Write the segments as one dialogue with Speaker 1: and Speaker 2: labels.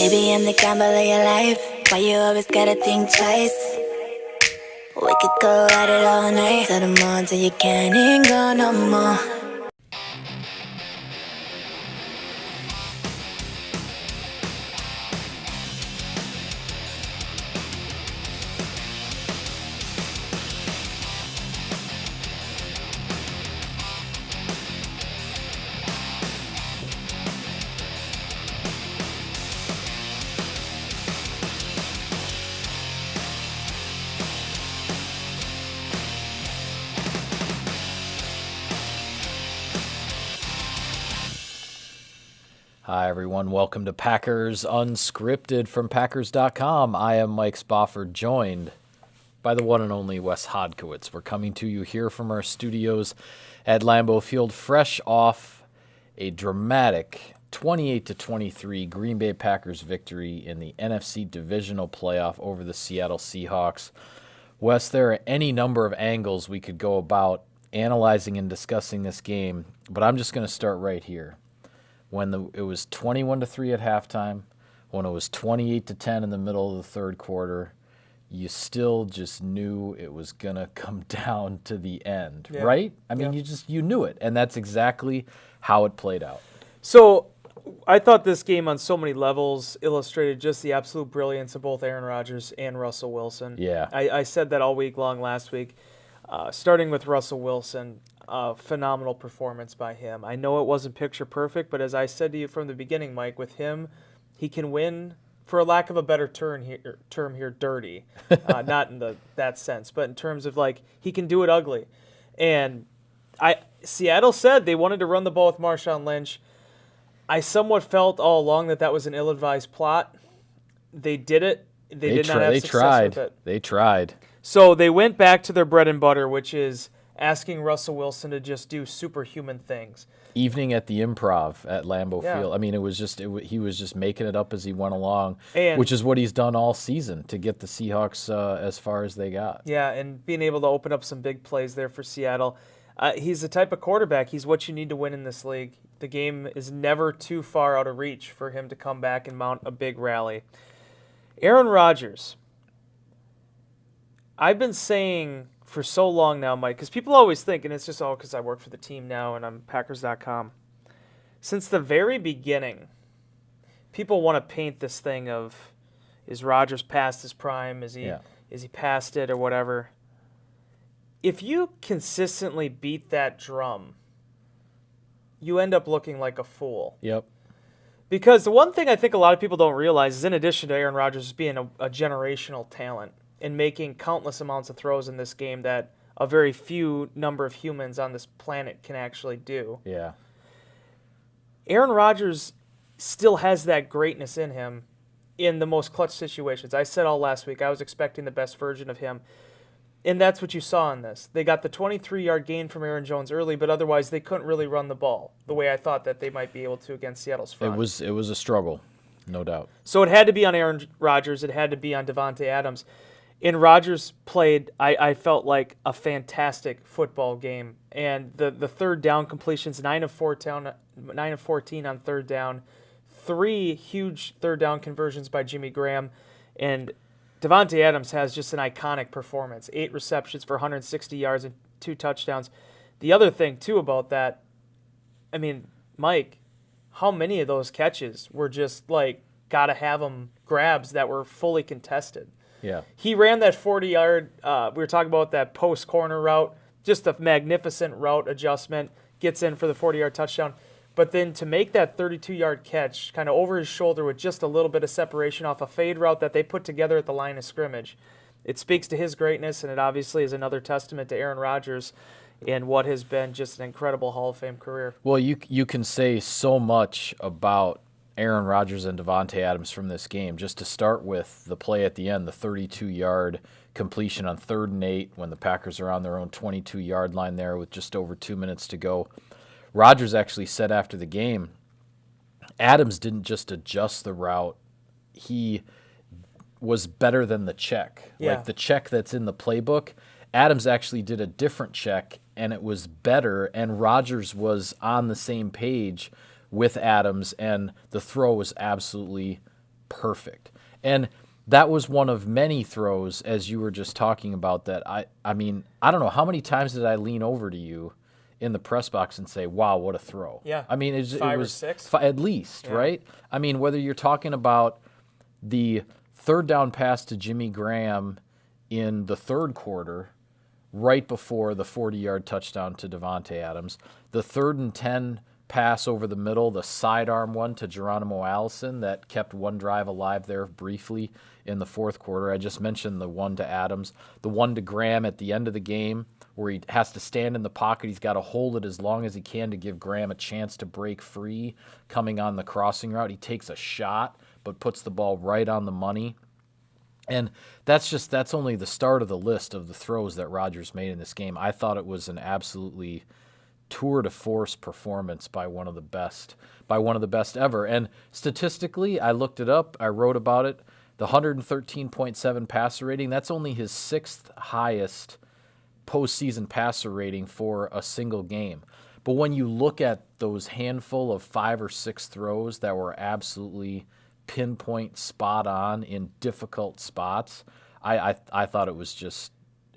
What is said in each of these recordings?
Speaker 1: Baby, I'm the gamble of your life. Why you always gotta think twice? We could go at it all night. Till the morning till you can't even go no more.
Speaker 2: Hi, everyone. Welcome to Packers Unscripted from Packers.com. I am Mike Spofford, joined by the one and only Wes Hodkowitz. We're coming to you here from our studios at Lambeau Field, fresh off a dramatic 28-23 Green Bay Packers victory in the NFC Divisional Playoff over the Seattle Seahawks. Wes, there are any number of angles we could go about analyzing and discussing this game, but I'm just going to start right here. When it was 21-3 at halftime, when it was 28-10 in the middle of the third quarter, you still just knew it was going to come down to the end, right? I mean, you knew it, and that's exactly how it played out.
Speaker 3: So I thought this game on so many levels illustrated just the absolute brilliance of both Aaron Rodgers and Russell Wilson.
Speaker 2: Yeah.
Speaker 3: I said that all week long last week, starting with Russell Wilson. Phenomenal performance by him. I know it wasn't picture perfect, but as I said to you from the beginning, Mike, with him, he can win, for a lack of a better term here, dirty. Not in that sense, but in terms of like he can do it ugly. And Seattle said they wanted to run the ball with Marshawn Lynch. I somewhat felt all along that was an ill-advised plot. They did it. They did not have success with it.
Speaker 2: They tried.
Speaker 3: So they went back to their bread and butter, which is asking Russell Wilson to just do superhuman things.
Speaker 2: Evening at the Improv at Lambeau Field. I mean, he was just making it up as he went along, which is what he's done all season to get the Seahawks as far as they got. Yeah,
Speaker 3: and being able to open up some big plays there for Seattle. He's the type of quarterback, he's what you need to win in this league. The game is never too far out of reach for him to come back and mount a big rally. Aaron Rodgers. I've been saying for so long now, Mike, because people always think, and it's just all because I work for the team now and I'm Packers.com. Since the very beginning, people want to paint this thing of, is Rodgers past his prime? Is he past it or whatever? If you consistently beat that drum, you end up looking like a fool.
Speaker 2: Yep.
Speaker 3: Because the one thing I think a lot of people don't realize is, in addition to Aaron Rodgers being a generational talent, and making countless amounts of throws in this game that a very few number of humans on this planet can actually do.
Speaker 2: Yeah.
Speaker 3: Aaron Rodgers still has that greatness in him in the most clutch situations. I said all last week I was expecting the best version of him, and that's what you saw in this. They got the 23-yard gain from Aaron Jones early, but otherwise they couldn't really run the ball the way I thought that they might be able to against Seattle's front.
Speaker 2: It was a struggle, no doubt.
Speaker 3: So it had to be on Aaron Rodgers. It had to be on Davante Adams. And Rodgers played, I felt like, a fantastic football game. And the third down completions, 9 of 14 on third down, 3 huge third down conversions by Jimmy Graham. And Davante Adams has just an iconic performance, 8 receptions for 160 yards and 2 touchdowns. The other thing, too, about that, I mean, Mike, how many of those catches were just like, gotta have them grabs that were fully contested?
Speaker 2: Yeah.
Speaker 3: He ran that 40-yard, we were talking about that post corner route, just a magnificent route adjustment, gets in for the 40-yard touchdown. But then to make that 32-yard catch kind of over his shoulder with just a little bit of separation off a fade route that they put together at the line of scrimmage, it speaks to his greatness, and it obviously is another testament to Aaron Rodgers and what has been just an incredible Hall of Fame career.
Speaker 2: Well, you can say so much about Aaron Rodgers and Davante Adams from this game. Just to start with the play at the end, the 32-yard completion on 3rd and 8 when the Packers are on their own 22-yard line there with just over 2 minutes to go. Rodgers actually said after the game, Adams didn't just adjust the route, he was better than the check.
Speaker 3: Yeah.
Speaker 2: Like the check that's in the playbook, Adams actually did a different check, and it was better, and Rodgers was on the same page with Adams, and the throw was absolutely perfect. And that was one of many throws, as you were just talking about, that I mean, I don't know, how many times did I lean over to you in the press box and say, wow, what a throw.
Speaker 3: Yeah.
Speaker 2: I mean,
Speaker 3: Five
Speaker 2: it
Speaker 3: or
Speaker 2: was
Speaker 3: six?
Speaker 2: at least,
Speaker 3: Yeah.
Speaker 2: right? I mean, whether you're talking about the third down pass to Jimmy Graham in the third quarter, right before the 40-yard touchdown to Davante Adams, the 3rd and 10 pass over the middle, the sidearm one to Geronimo Allison that kept one drive alive there briefly in the fourth quarter. I just mentioned the one to Adams, the one to Graham at the end of the game where he has to stand in the pocket. He's got to hold it as long as he can to give Graham a chance to break free coming on the crossing route. He takes a shot but puts the ball right on the money. And that's only the start of the list of the throws that Rodgers made in this game. I thought it was an absolutely tour de force performance by one of the best ever. And statistically, I looked it up, I wrote about it. The 113.7 passer rating, that's only his 6th highest postseason passer rating for a single game. But when you look at those handful of 5 or 6 throws that were absolutely pinpoint spot on in difficult spots, I thought it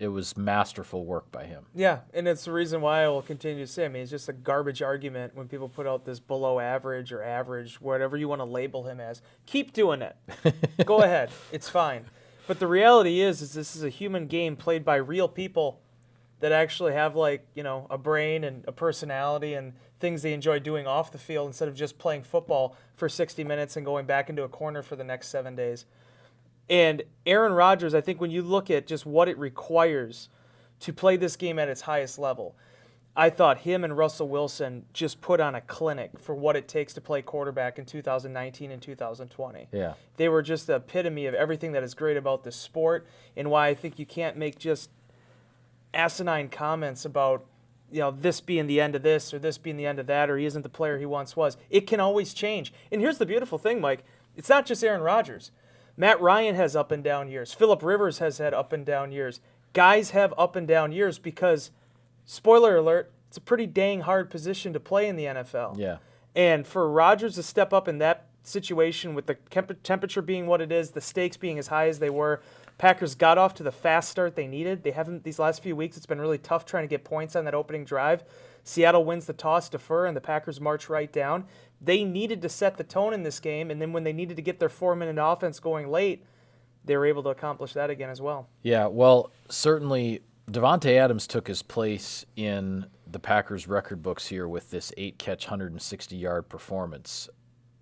Speaker 2: was masterful work by him.
Speaker 3: Yeah, and it's the reason why I will continue to say, I mean, it's just a garbage argument when people put out this below average or average, whatever you want to label him as. Keep doing it. Go ahead. It's fine. But the reality is this is a human game played by real people that actually have, like, you know, a brain and a personality and things they enjoy doing off the field instead of just playing football for 60 minutes and going back into a corner for the next 7 days. And Aaron Rodgers, I think when you look at just what it requires to play this game at its highest level, I thought him and Russell Wilson just put on a clinic for what it takes to play quarterback in 2019 and 2020.
Speaker 2: Yeah.
Speaker 3: They were just the epitome of everything that is great about this sport and why I think you can't make just asinine comments about, you know, this being the end of this or this being the end of that or he isn't the player he once was. It can always change. And here's the beautiful thing, Mike. It's not just Aaron Rodgers. Matt Ryan has up and down years. Phillip Rivers has had up and down years. Guys have up and down years because, spoiler alert, it's a pretty dang hard position to play in the NFL.
Speaker 2: Yeah.
Speaker 3: And for Rodgers to step up in that situation with the temperature being what it is, the stakes being as high as they were, Packers got off to the fast start they needed. They haven't, these last few weeks, it's been really tough trying to get points on that opening drive. Seattle wins the toss, defer, and the Packers march right down. They needed to set the tone in this game, and then when they needed to get their 4-minute offense going late, they were able to accomplish that again as well.
Speaker 2: Yeah, well, certainly Davante Adams took his place in the Packers record books here with this 8-catch, 160-yard performance.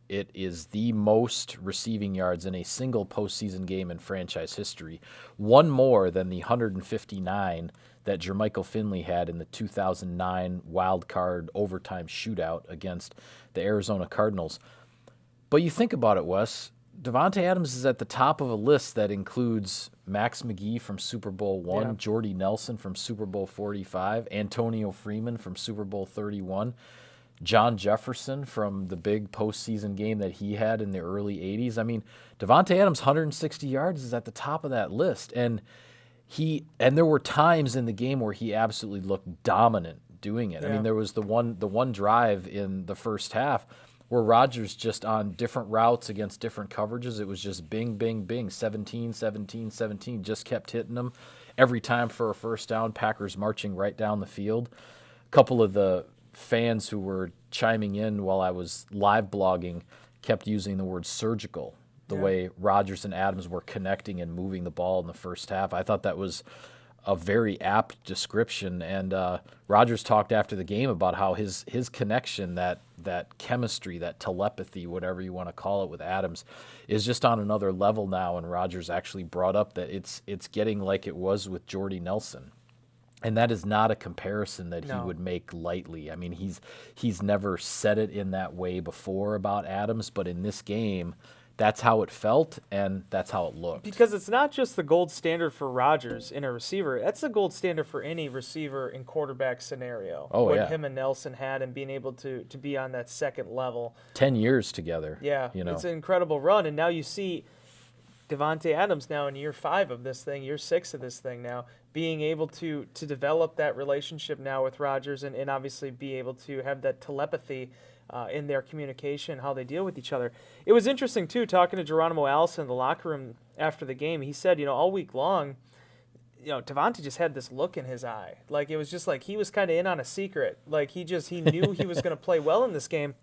Speaker 2: It is the most receiving yards in a single postseason game in franchise history, one more than the 159 that Jermichael Finley had in the 2009 wild card overtime shootout against the Arizona Cardinals. But you think about it, Wes, Davante Adams is at the top of a list that includes Max McGee from Super Bowl I,
Speaker 3: Yeah.
Speaker 2: Jordy Nelson from Super Bowl 45, Antonio Freeman from Super Bowl 31, John Jefferson from the big postseason game that he had in the early 80s. I mean, Davante Adams' 160 yards is at the top of that list. And there were times in the game where he absolutely looked dominant doing it.
Speaker 3: Yeah.
Speaker 2: I mean, there was the one drive in the first half where Rodgers just on different routes against different coverages, it was just bing, bing, bing, 17, 17, 17, just kept hitting them every time for a first down, Packers marching right down the field. A couple of the fans who were chiming in while I was live blogging kept using the word surgical, the way Rodgers and Adams were connecting and moving the ball in the first half. I thought that was a very apt description. And Rodgers talked after the game about how his connection, that chemistry, that telepathy, whatever you want to call it, with Adams is just on another level now. And Rodgers actually brought up that it's getting like it was with Jordy Nelson. And that is not a comparison that he would make lightly. I mean, he's never said it in that way before about Adams, but in this game, that's how it felt and that's how it looked.
Speaker 3: Because it's not just the gold standard for Rodgers in a receiver. That's the gold standard for any receiver in quarterback scenario.
Speaker 2: Oh,
Speaker 3: what
Speaker 2: yeah.
Speaker 3: him and Nelson had and being able to be on that second level.
Speaker 2: 10 years together.
Speaker 3: Yeah,
Speaker 2: you know.
Speaker 3: It's an incredible run. And now you see Davante Adams now in year 5 of this thing, year 6 of this thing now, being able to develop that relationship now with Rodgers and obviously be able to have that telepathy in their communication, how they deal with each other. It was interesting, too, talking to Geronimo Allison in the locker room after the game. He said, all week long, Davante just had this look in his eye. Like, it was just like he was kind of in on a secret. Like, he knew he was going to play well in this game.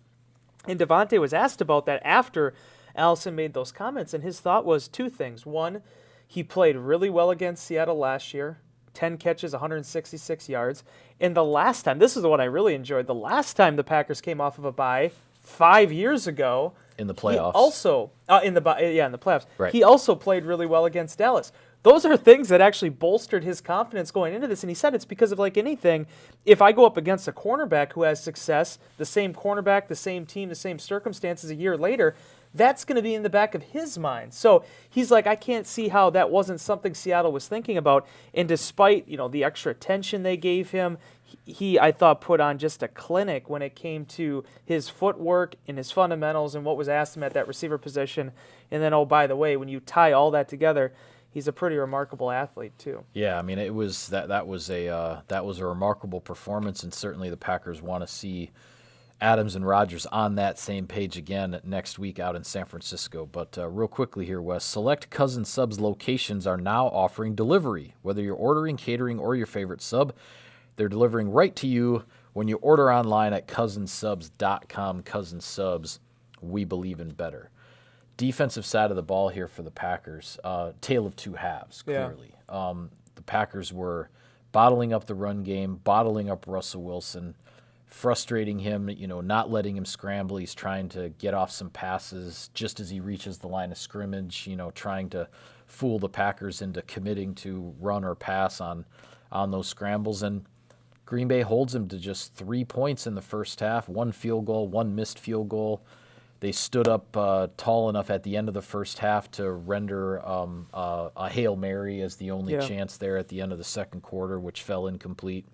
Speaker 3: And Davante was asked about that after Allison made those comments, and his thought was two things. One, he played really well against Seattle last year, 10 catches, 166 yards. And the last time, this is the one I really enjoyed, the last time the Packers came off of a bye 5 years ago.
Speaker 2: In the playoffs.
Speaker 3: He also, in the playoffs.
Speaker 2: Right.
Speaker 3: He also played really well against Dallas. Those are things that actually bolstered his confidence going into this. And he said it's because of, like anything, if I go up against a cornerback who has success, the same cornerback, the same team, the same circumstances a year later, that's going to be in the back of his mind. So he's like, I can't see how that wasn't something Seattle was thinking about. And despite, the extra attention they gave him, he, I thought, put on just a clinic when it came to his footwork and his fundamentals and what was asked him at that receiver position. And then, oh, by the way, when you tie all that together, he's a pretty remarkable athlete too.
Speaker 2: Yeah, I mean, it was that was a remarkable performance, and certainly the Packers want to see Adams and Rodgers on that same page again next week out in San Francisco. But real quickly here, Wes, select Cousin Subs locations are now offering delivery. Whether you're ordering, catering, or your favorite sub, they're delivering right to you when you order online at cousinsubs.com. Cousin Subs, we believe in better. Defensive side of the ball here for the Packers, tale of two halves, clearly. Yeah. The Packers were bottling up the run game, bottling up Russell Wilson, frustrating him, not letting him scramble. He's trying to get off some passes just as he reaches the line of scrimmage, trying to fool the Packers into committing to run or pass on those scrambles. And Green Bay holds him to just 3 points in the first half, one field goal, one missed field goal. They stood up tall enough at the end of the first half to render a Hail Mary as the only chance there at the end of the second quarter, which fell incomplete.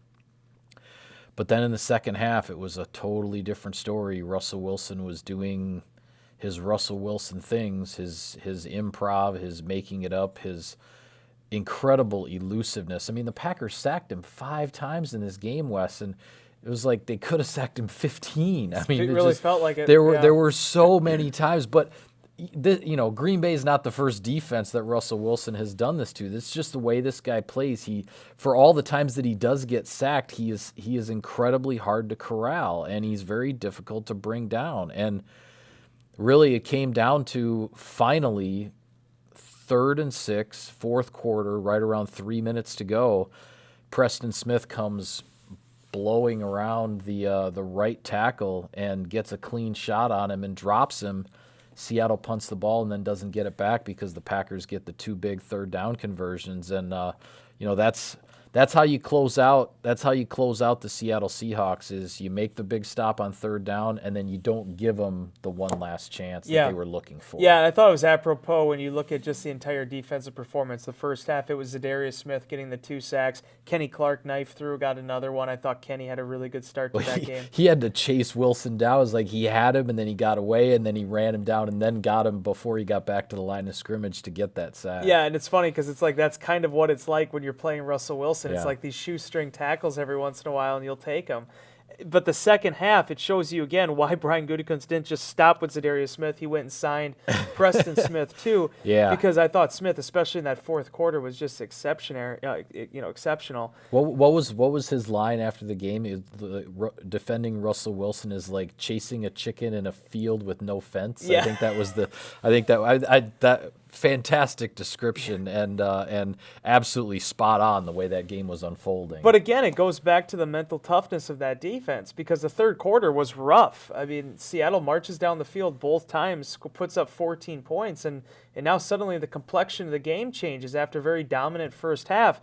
Speaker 2: But then in the second half, it was a totally different story. Russell Wilson was doing his Russell Wilson things, his improv, his making it up, his incredible elusiveness. I mean, the Packers sacked him 5 times in this game, Wes, and it was like they could have sacked him 15. I mean,
Speaker 3: it really felt like it.
Speaker 2: There were so many times, but Green Bay is not the first defense that Russell Wilson has done this to. That's just the way this guy plays. For all the times that he does get sacked, he is incredibly hard to corral, and he's very difficult to bring down. And really, it came down to finally 3rd and 6, fourth quarter, right around 3 minutes to go. Preston Smith comes blowing around the right tackle and gets a clean shot on him and drops him. Seattle punts the ball and then doesn't get it back because the Packers get the 2 big third down conversions, and that's how you close out. That's how you close out the Seattle Seahawks. Is you make the big stop on 3rd down and then you don't give them the one last chance that they were looking for.
Speaker 3: Yeah, and I thought it was apropos when you look at just the entire defensive performance. The first half, it was Zadarius Smith getting the 2 sacks. Kenny Clark knifed through, got another one. I thought Kenny had a really good start to that game.
Speaker 2: He had to chase Wilson down. It was like he had him and then he got away and then he ran him down and then got him before he got back to the line of scrimmage to get that sack.
Speaker 3: Yeah, and it's funny because it's like that's kind of what it's like when you're playing Russell Wilson.
Speaker 2: Yeah.
Speaker 3: It's like these shoestring tackles every once in a while and you'll take them. But the second half, it shows you again why Brian Gutekunst didn't just stop with Zadarius Smith. He went and signed Preston Smith too.
Speaker 2: Yeah.
Speaker 3: Because I thought Smith, especially in that fourth quarter, was just exceptional.
Speaker 2: What was his line after the game? Defending Russell Wilson is like chasing a chicken in a field with no fence.
Speaker 3: Yeah.
Speaker 2: I think that was that fantastic description and absolutely spot on the way that game was unfolding.
Speaker 3: But again, it goes back to the mental toughness of that defense because the third quarter was rough. I mean, Seattle marches down the field both times, puts up 14 points, and now suddenly the complexion of the game changes after a very dominant first half.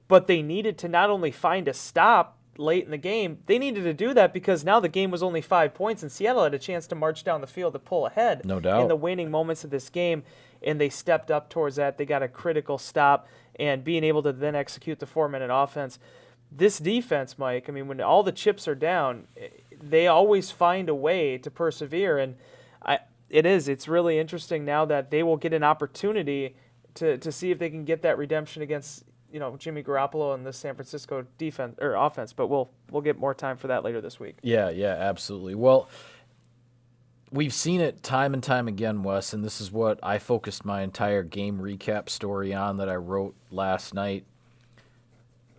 Speaker 3: But they needed to not only find a stop late in the game, they needed to do that because now the game was only 5 points, and Seattle had a chance to march down the field to pull ahead.
Speaker 2: No doubt.
Speaker 3: In the waning moments of this game, and they stepped up towards that. They got a critical stop, and being able to then execute the 4-minute offense. This defense, Mike, I mean, when all the chips are down, they always find a way to persevere, and it's really interesting now that they will get an opportunity to see if they can get that redemption against Jimmy Garoppolo and the San Francisco defense or offense. But we'll get more time for that later this week.
Speaker 2: Yeah, absolutely. Well, we've seen it time and time again, Wes, and this is what I focused my entire game recap story on that I wrote last night.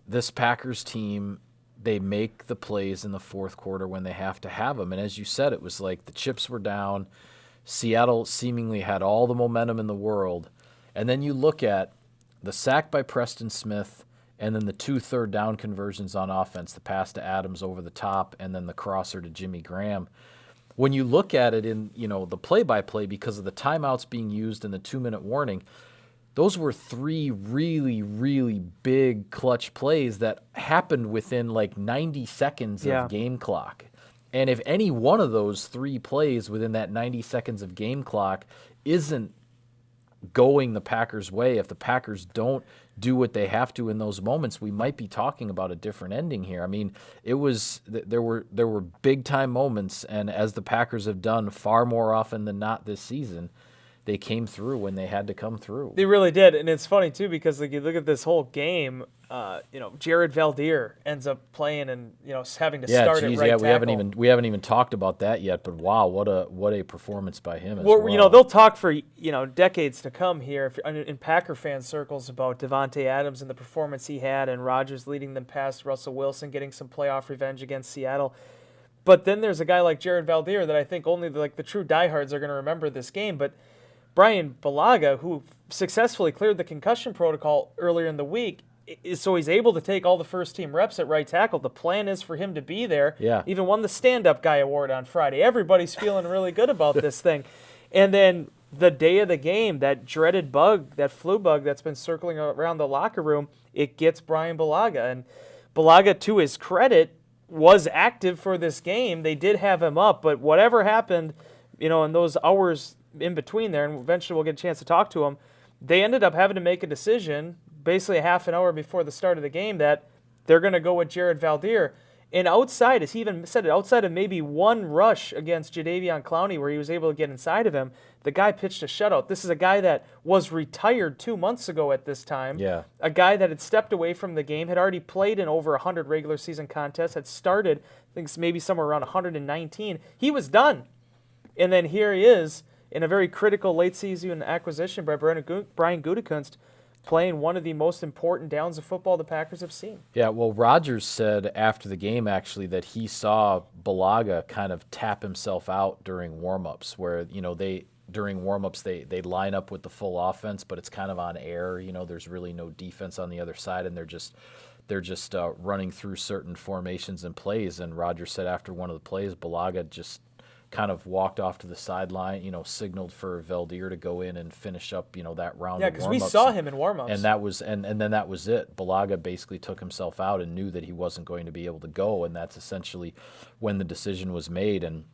Speaker 2: This Packers team, they make the plays in the fourth quarter when they have to have them. And as you said, it was like the chips were down. Seattle seemingly had all the momentum in the world. And then you look at the sack by Preston Smith and then the 2 third-down conversions on offense, the pass to Adams over the top and then the crosser to Jimmy Graham. When you look at it in the play-by-play, because of the timeouts being used and the 2-minute warning, those were 3 really, really big clutch plays that happened within like 90 seconds of game clock. And if any one of those 3 plays within that 90 seconds of game clock isn't going the Packers' way, if the Packers don't do what they have to in those moments, we might be talking about a different ending here. I mean, there were big-time moments, and as the Packers have done far more often than not this season, they came through when they had to come through.
Speaker 3: They really did, and it's funny too because you look at this whole game. Jared Veldheer ends up playing and having to start at right tackle.
Speaker 2: We haven't even talked about that yet. But wow, what a performance by him as well.
Speaker 3: They'll talk for decades to come here in Packer fan circles about Davante Adams and the performance he had, and Rodgers leading them past Russell Wilson, getting some playoff revenge against Seattle. But then there's a guy like Jared Veldheer that I think only the true diehards are going to remember this game, but. Brian Bulaga, who successfully cleared the concussion protocol earlier in the week, so he's able to take all the first-team reps at right tackle. The plan is for him to be there.
Speaker 2: Yeah.
Speaker 3: Even won the stand-up guy award on Friday. Everybody's feeling really good about this thing. And then the day of the game, that dreaded bug, that flu bug that's been circling around the locker room, it gets Brian Bulaga. And Bulaga, to his credit, was active for this game. They did have him up, but whatever happened, in those hours in between there, and eventually we'll get a chance to talk to him, they ended up having to make a decision basically a half an hour before the start of the game that they're going to go with Jared Veldheer. And outside, as he even said it, outside of maybe one rush against Jadeveon Clowney where he was able to get inside of him, the guy pitched a shutout. This is a guy that was retired 2 months ago at this time.
Speaker 2: Yeah.
Speaker 3: A guy that had stepped away from the game, had already played in over 100 regular season contests, had started, I think maybe somewhere around 119. He was done. And then here he is, in a very critical late season acquisition by Brian Gutekunst, playing one of the most important downs of football the Packers have seen.
Speaker 2: Yeah, well, Rodgers said after the game, actually, that he saw Bulaga kind of tap himself out during warm-ups, where, during warm-ups, they line up with the full offense, but it's kind of on air. There's really no defense on the other side, and they're just running through certain formations and plays. And Rodgers said after one of the plays, Bulaga just kind of walked off to the sideline, signaled for Veldheer to go in and finish up, that round of warm-ups.
Speaker 3: Yeah, because we saw him in warm-ups.
Speaker 2: And that was and then that was it. Bulaga basically took himself out and knew that he wasn't going to be able to go, and that's essentially when the decision was made. And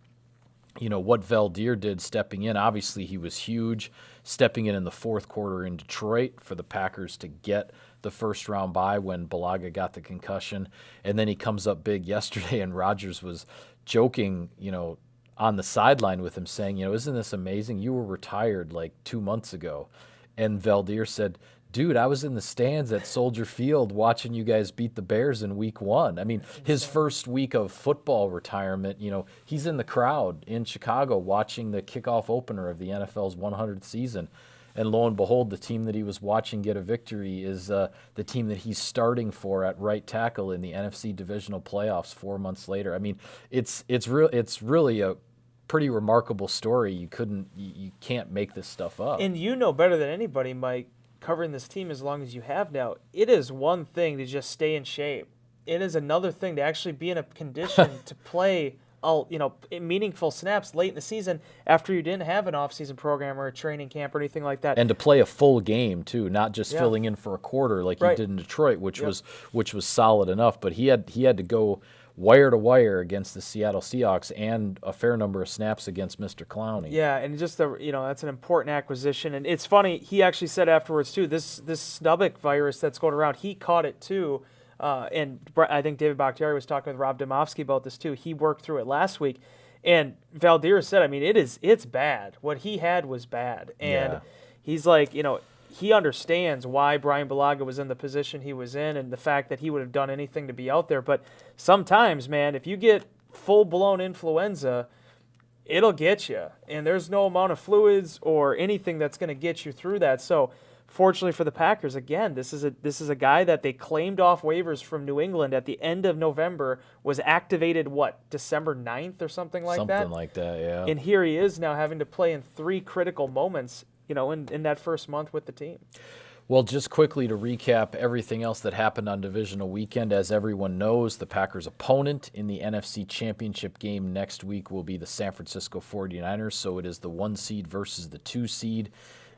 Speaker 2: what Veldheer did stepping in, obviously he was huge, stepping in the fourth quarter in Detroit for the Packers to get the first round bye when Bulaga got the concussion. And then he comes up big yesterday, and Rodgers was joking, on the sideline with him saying, isn't this amazing? You were retired like 2 months ago. And Veldheer said, dude, I was in the stands at Soldier Field watching you guys beat the Bears in week 1. I mean, his first week of football retirement, he's in the crowd in Chicago watching the kickoff opener of the NFL's 100th season. And lo and behold, the team that he was watching get a victory is the team that he's starting for at right tackle in the NFC divisional playoffs 4 months later. I mean, it's really a pretty remarkable story. You can't make this stuff up.
Speaker 3: And you know better than anybody, Mike, covering this team as long as you have now, it is one thing to just stay in shape. It is another thing to actually be in a condition to play meaningful snaps late in the season after you didn't have an off-season program or a training camp or anything like that.
Speaker 2: And to play a full game too, not just filling in for a quarter like he did in Detroit, which was solid enough. But he had to go wire to wire against the Seattle Seahawks and a fair number of snaps against Mr. Clowney.
Speaker 3: Yeah, and just that's an important acquisition. And it's funny, he actually said afterwards too, this stomach virus that's going around, he caught it too. And I think David Bakhtiari was talking with Rob Domofsky about this too. He worked through it last week. And Veldheer said, I mean, it's bad. What he had was bad. And he's like, he understands why Brian Bulaga was in the position he was in and the fact that he would have done anything to be out there. But sometimes, man, if you get full-blown influenza, it'll get you. And there's no amount of fluids or anything that's going to get you through that. So fortunately for the Packers, again, this is a guy that they claimed off waivers from New England at the end of November, was activated, December 9th or something like that?
Speaker 2: Something like that, yeah.
Speaker 3: And here he is now having to play in 3 critical moments, in that first month with the team.
Speaker 2: Well, just quickly to recap everything else that happened on divisional weekend, as everyone knows, the Packers' opponent in the NFC Championship game next week will be the San Francisco 49ers, so it is the 1 seed versus the 2 seed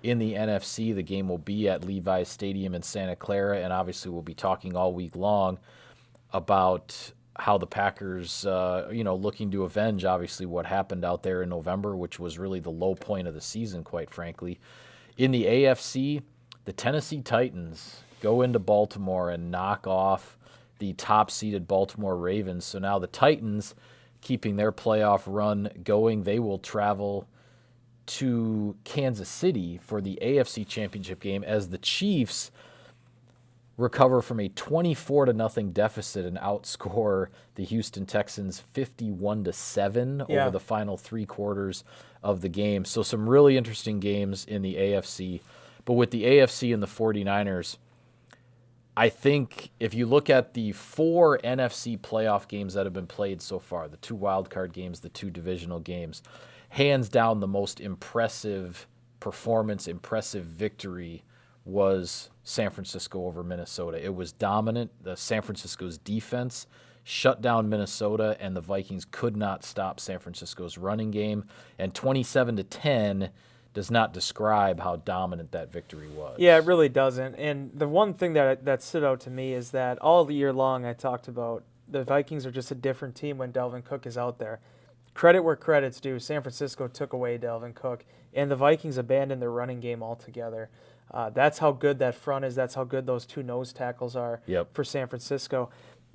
Speaker 2: in the NFC. The game will be at Levi's Stadium in Santa Clara, and obviously we'll be talking all week long about how the Packers, looking to avenge, obviously, what happened out there in November, which was really the low point of the season, quite frankly. In the AFC, the Tennessee Titans go into Baltimore and knock off the top-seeded Baltimore Ravens. So now the Titans, keeping their playoff run going, they will travel to Kansas City for the AFC Championship game as the Chiefs recover from a 24-0 deficit and outscore the Houston Texans 51-7 over the final 3 quarters of the game. So some really interesting games in the AFC. But with the AFC and the 49ers, I think if you look at the 4 NFC playoff games that have been played so far, the 2 wildcard games, the 2 divisional games, hands down the most impressive performance, impressive victory was San Francisco over Minnesota. It was dominant. The San Francisco's defense shut down Minnesota, and the Vikings could not stop San Francisco's running game. And 27-10 does not describe how dominant that victory was.
Speaker 3: Yeah, it really doesn't. And the one thing that stood out to me is that all year long I talked about the Vikings are just a different team when Dalvin Cook is out there. Credit where credit's due. San Francisco took away Dalvin Cook, and the Vikings abandoned their running game altogether. That's how good that front is. That's how good those 2 nose tackles are for San Francisco.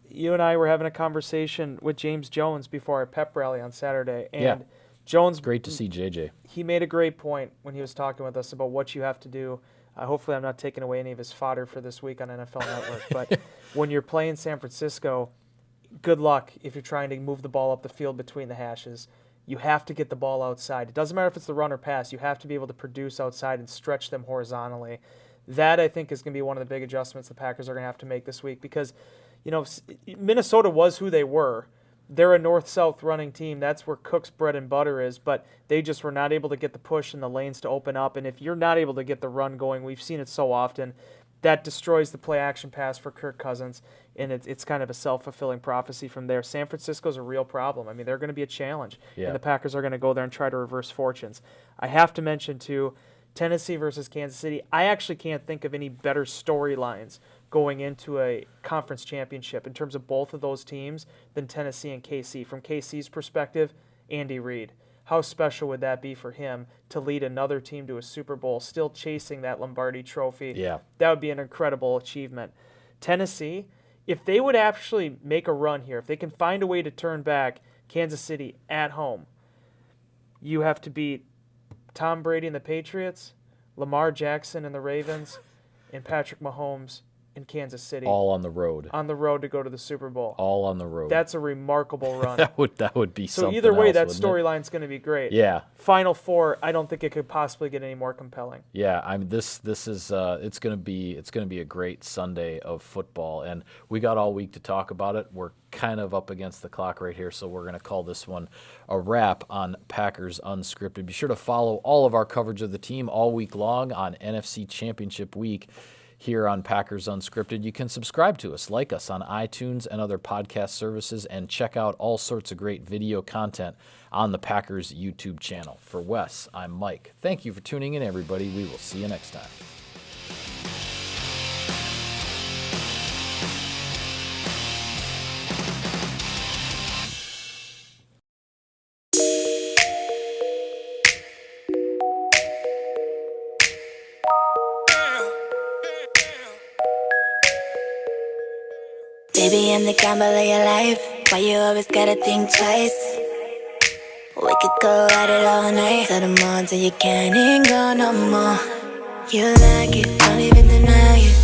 Speaker 3: You and I were having a conversation with James Jones before our pep rally on Saturday, and Jones,
Speaker 2: great to see JJ.
Speaker 3: He made a great point when he was talking with us about what you have to do. Hopefully I'm not taking away any of his fodder for this week on NFL Network, but when you're playing San Francisco, good luck if you're trying to move the ball up the field between the hashes. You have to get the ball outside. It doesn't matter if it's the run or pass. You have to be able to produce outside and stretch them horizontally. That, I think, is going to be one of the big adjustments the Packers are going to have to make this week because, Minnesota was who they were. They're a north-south running team. That's where Cook's bread and butter is, but they just were not able to get the push and the lanes to open up. And if you're not able to get the run going, we've seen it so often, that destroys the play-action pass for Kirk Cousins, and it's kind of a self-fulfilling prophecy from there. San Francisco's a real problem. I mean, they're going to be a challenge, and the Packers are going to go there and try to reverse fortunes. I have to mention, too, Tennessee versus Kansas City. I actually can't think of any better storylines going into a conference championship in terms of both of those teams than Tennessee and KC. From KC's perspective, Andy Reid. How special would that be for him to lead another team to a Super Bowl, still chasing that Lombardi trophy?
Speaker 2: Yeah.
Speaker 3: That would be an incredible achievement. Tennessee, if they would actually make a run here, if they can find a way to turn back Kansas City at home, you have to beat Tom Brady and the Patriots, Lamar Jackson and the Ravens, and Patrick Mahomes in Kansas City.
Speaker 2: All on the road.
Speaker 3: On the road to go to the Super Bowl.
Speaker 2: All on the road.
Speaker 3: That's a remarkable run.
Speaker 2: that would be
Speaker 3: so
Speaker 2: something.
Speaker 3: So either way, that
Speaker 2: else,
Speaker 3: storyline's going to be great.
Speaker 2: Yeah.
Speaker 3: Final 4, I don't think it could possibly get any more compelling.
Speaker 2: Yeah, I mean this is it's going to be a great Sunday of football, and we got all week to talk about it. We're kind of up against the clock right here, so we're going to call this one a wrap on Packers Unscripted. Be sure to follow all of our coverage of the team all week long on NFC Championship Week here on Packers Unscripted. You can subscribe to us, like us on iTunes and other podcast services, and check out all sorts of great video content on the Packers YouTube channel. For Wes, I'm Mike. Thank you for tuning in, everybody. We will see you next time.
Speaker 1: Baby, in the gamble of your life, why you always gotta think twice? We could go at it all night, till the morning till you can't even go no more. You like it, don't even deny it.